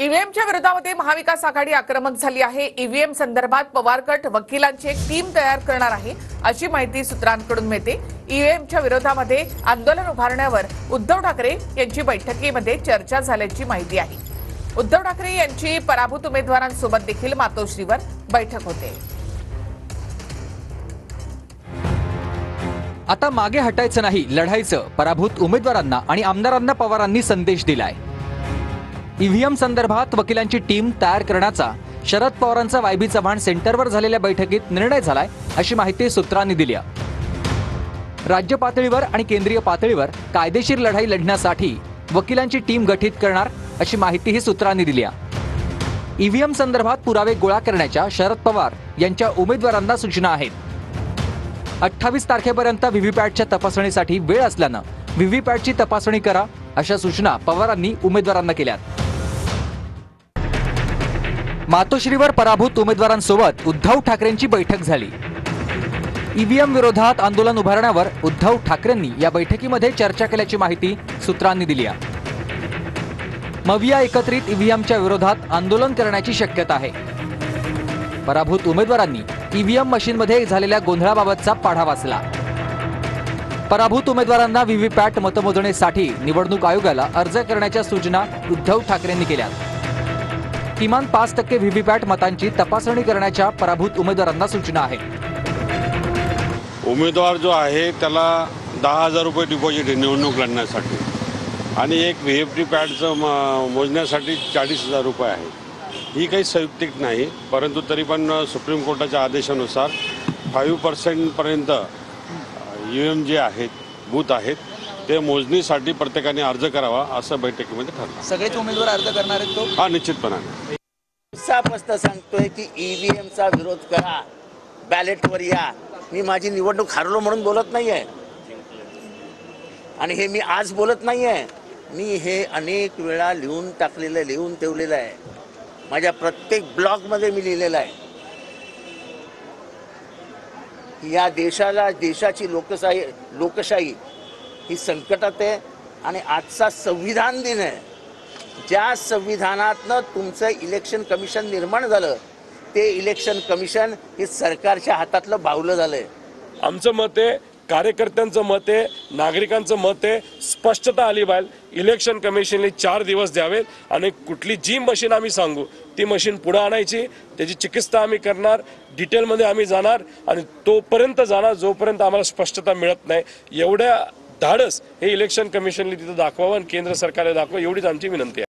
ईव्हीएमच्या विरोधामध्ये महाविकास आघाडी आक्रमक झाली आहे। ईव्हीएम संदर्भात पवार गट वकिलांची एक टीम तयार करणार आहे अशी माहिती सूत्रांकडून मिळते। ईव्हीएमच्या विरोधामध्ये आंदोलन उभारण्यावर उद्धव ठाकरे यांची बैठकीमध्ये चर्चा झाल्याची माहिती आहे। उद्धव ठाकरे यांची पराभूत उमेदवारांसोबत देखील मातोश्रीवर बैठक होते। आता मागे हटायचं नाही, लढायचं। पराभूत उमेदवारांना आणि आमदारांना पवारांनी संदेश दिलाय। ईव्हीएम संदर्भात वकिलांची टीम तयार करण्याचा शरद पवारांचा वायबी चव्हाण सेंटरवर झालेल्या बैठकीत निर्णय झालाय अशी माहिती सूत्रांनी दिली आहे। राज्य पातळीवर आणि केंद्रीय पातळीवर कायदेशीर लढाई लढण्यासाठी वकिलांची टीम गठीत करणार अशी माहितीही सूत्रांनी दिली आहे। ईव्हीएम संदर्भात पुरावे गोळा करण्याच्या शरद पवार यांच्या उमेदवारांना सूचना आहेत। 28 तारखेपर्यंत व्हीव्हीपॅटच्या तपासणीसाठी वेळ असल्यानं व्हीव्हीपॅटची तपासणी करा अशा सूचना पवारांनी उमेदवारांना केल्यात। मातोश्रीवर पराभूत उमेदवारांसोबत उद्धव ठाकरेंची बैठक झाली। ईव्हीएम विरोधात आंदोलन उभारण्यावर उद्धव ठाकरेंनी या बैठकीमध्ये चर्चा केल्याची माहिती सूत्रांनी दिली आहे। मविया एकत्रित ईव्हीएमच्या विरोधात आंदोलन करण्याची शक्यता आहे। पराभूत उमेदवारांनी ईव्हीएम मशीनमध्ये झालेल्या गोंधळाबाबतचा पाढा वाचला। पराभूत उमेदवारांना व्हीव्हीपॅट मतमोजणीसाठी निवडणूक आयोगाला अर्ज करण्याच्या सूचना उद्धव ठाकरेंनी केल्या। किमान 5% व्हीव्हीपॅट मतांची तपासणी करण्याच्या पराभूत उमेदवारांना सूचना आहेत। उमेदवार जो आहे त्याला 10,000 रुपये डिपॉझिट आहे निवडणूक लढण्यासाठी आणि एक व्हीव्हीपॅटचं मोजण्यासाठी 40,000 रुपये आहे। ही काही संयुक्तिक नाही, परंतु तरी पण सुप्रीम कोर्टाच्या आदेशानुसार 5% पर्यंत ईव्हीएम जे आहेत बूथ आहेत ते मोजणीसाठी प्रत्येकाने अर्ज करावा असं बैठकीमध्ये ठरलं। सगळेच उमेदवार अर्ज करणार आहेत तो? हा, निश्चितपणाने। स्पष्ट सांगतोय की ईव्हीएमचा विरोध करा, बॅलेटवर या। मी माझी निवडणूक हरलो म्हणून बोलत नाहीये आणि हे मी आज बोलत नाहीये। मी हे अनेक वेळा लिहून टाकलेलं, लिहून ठेवलेलं आहे। माझ्या प्रत्येक ब्लॉगमध्ये मी लिहिलेलं आहे की या देशाची लोकशाही ही संकटात आहे आणि आजचा संविधान दिन आहे। ज्या संविधानातनं तुमचं इलेक्शन कमिशन निर्माण झालं ते इलेक्शन कमिशन हे सरकारच्या हातातलं बावलं झालंय। आमचं मत आहे, कार्यकर्त्यांचं मत आहे, नागरिकांचं मत आहे, स्पष्टता आली पाहिजे। इलेक्शन कमिशनने 4 दिवस द्यावेत आणि कुठली जी मशीन आम्ही सांगू ती मशीन पुढे आणायची, त्याची चिकित्सा आम्ही करणार, डिटेलमध्ये आम्ही जाणार आणि तोपर्यंत जाणार जोपर्यंत आम्हाला स्पष्टता मिळत नाही। एवढ्या धाडस हे इलेक्शन कमिशनने तिथं दाखवावं आणि केंद्र सरकारला दाखवावं एवढीच आमची विनंती आहे।